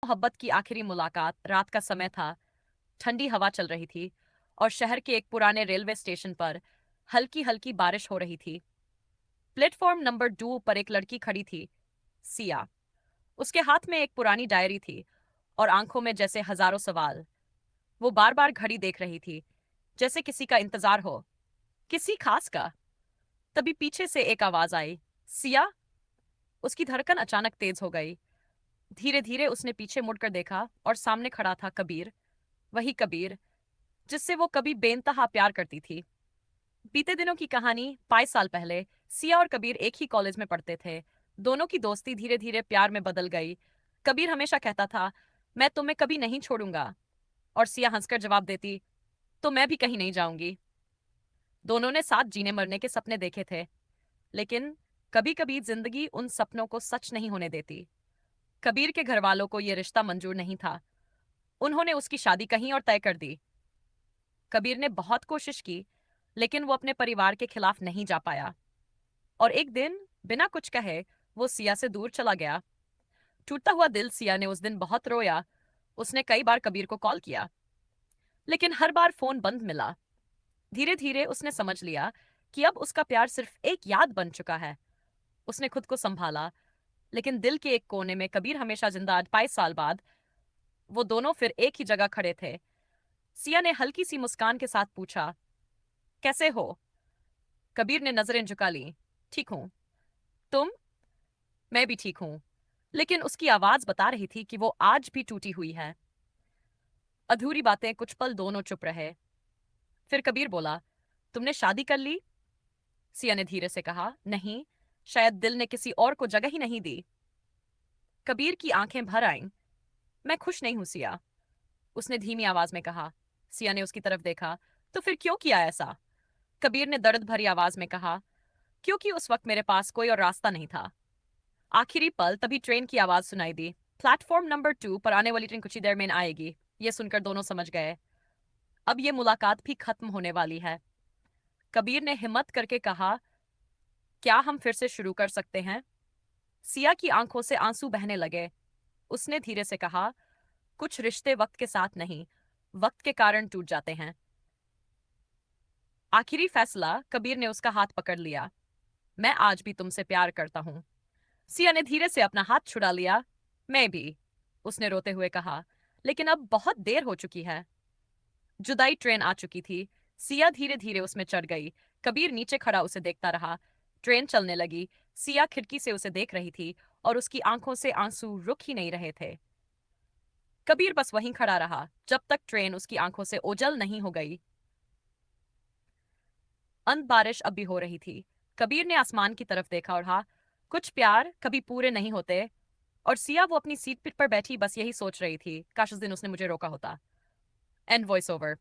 मोहब्बत की आखिरी मुलाकात रात का समय था। ठंडी हवा चल रही थी और शहर के एक पुराने रेलवे स्टेशन पर हल्की हल्की बारिश हो रही थी। प्लेटफॉर्म नंबर 2 पर एक लड़की खड़ी थी, सिया। उसके हाथ में एक पुरानी डायरी थी और आंखों में जैसे हजारों सवाल। वो बार बार घड़ी देख रही थी, जैसे किसी का इंतजार हो, किसी खास का। तभी पीछे से एक आवाज आई, सिया। उसकी धड़कन अचानक तेज हो गई। धीरे धीरे उसने पीछे मुड़कर देखा और सामने खड़ा था कबीर। वही कबीर जिससे वो कभी बेइंतहा प्यार करती थी। बीते दिनों की कहानी 5 साल पहले। सिया और कबीर एक ही कॉलेज में पढ़ते थे। दोनों की दोस्ती धीरे धीरे प्यार में बदल गई। कबीर हमेशा कहता था, मैं तुम्हें कभी नहीं छोड़ूंगा। और सिया हंसकर जवाब देती, तो मैं भी कहीं नहीं जाऊंगी। दोनों ने साथ जीने मरने के सपने देखे थे, लेकिन कभी कभी जिंदगी उन सपनों को सच नहीं होने देती। कबीर के घर वालों को यह रिश्ता मंजूर नहीं था। उन्होंने उसकी शादी कहीं और तय कर दी। कबीर ने बहुत कोशिश की, लेकिन वो अपने परिवार के खिलाफ नहीं जा पाया। और एक दिन बिना कुछ कहे वो सिया से दूर चला गया। टूटा हुआ दिल सिया ने उस दिन बहुत रोया। उसने कई बार कबीर को कॉल किया, लेकिन हर बार फोन बंद मिला। धीरे धीरे उसने समझ लिया कि अब उसका प्यार सिर्फ एक याद बन चुका है। उसने खुद को संभाला, लेकिन दिल के एक कोने में कबीर हमेशा जिंदा। आज 5 साल बाद वो दोनों फिर एक ही जगह खड़े थे। सिया ने हल्की सी मुस्कान के साथ पूछा, कैसे हो? कबीर ने नजरें झुका ली, ठीक हूं। तुम? मैं भी ठीक हूं। लेकिन उसकी आवाज बता रही थी कि वो आज भी टूटी हुई है। अधूरी बातें कुछ पल दोनों चुप रहे। फिर कबीर बोला, तुमने शादी कर ली? सिया ने धीरे से कहा, नहीं, शायद दिल ने किसी और को जगह ही नहीं दी। कबीर की आंखें भर आईं। मैं खुश नहीं हूं सिया, उसने धीमी आवाज में कहा। सिया ने उसकी तरफ देखा, तो फिर क्यों किया ऐसा? कबीर ने दर्द भरी आवाज में कहा, क्योंकि उस वक्त मेरे पास कोई और रास्ता नहीं था। आखिरी पल तभी ट्रेन की आवाज सुनाई दी। प्लेटफॉर्म नंबर 2 पर आने वाली ट्रेन कुछ ही देर में आएगी। ये सुनकर दोनों समझ गए, अब ये मुलाकात भी खत्म होने वाली है। कबीर ने हिम्मत करके कहा, क्या हम फिर से शुरू कर सकते हैं? सिया की आंखों से आंसू बहने लगे। उसने धीरे से कहा, कुछ रिश्ते वक्त के साथ नहीं, वक्त के कारण टूट जाते हैं। आखिरी फैसला। कबीर ने उसका हाथ पकड़ लिया। मैं आज भी तुमसे प्यार करता हूं। सिया ने धीरे से अपना हाथ छुड़ा लिया। मैं भी, उसने रोते हुए कहा, लेकिन अब बहुत देर हो चुकी है। जुदाई ट्रेन आ चुकी थी। सिया धीरे धीरे उसमें चढ़ गई। कबीर नीचे खड़ा उसे देखता रहा। ट्रेन चलने लगी। सिया खिड़की से उसे देख रही थी और उसकी आंखों से आंसू रुक ही नहीं रहे थे। कबीर बस वहीं खड़ा रहा जब तक ट्रेन उसकी आंखों से ओझल नहीं हो गई। अंत बारिश अब भी हो रही थी। कबीर ने आसमान की तरफ देखा और कहा, कुछ प्यार कभी पूरे नहीं होते। और सिया वो अपनी सीट पर बैठी बस यही सोच रही थी, काश उस दिन उसने मुझे रोका होता। And voice over.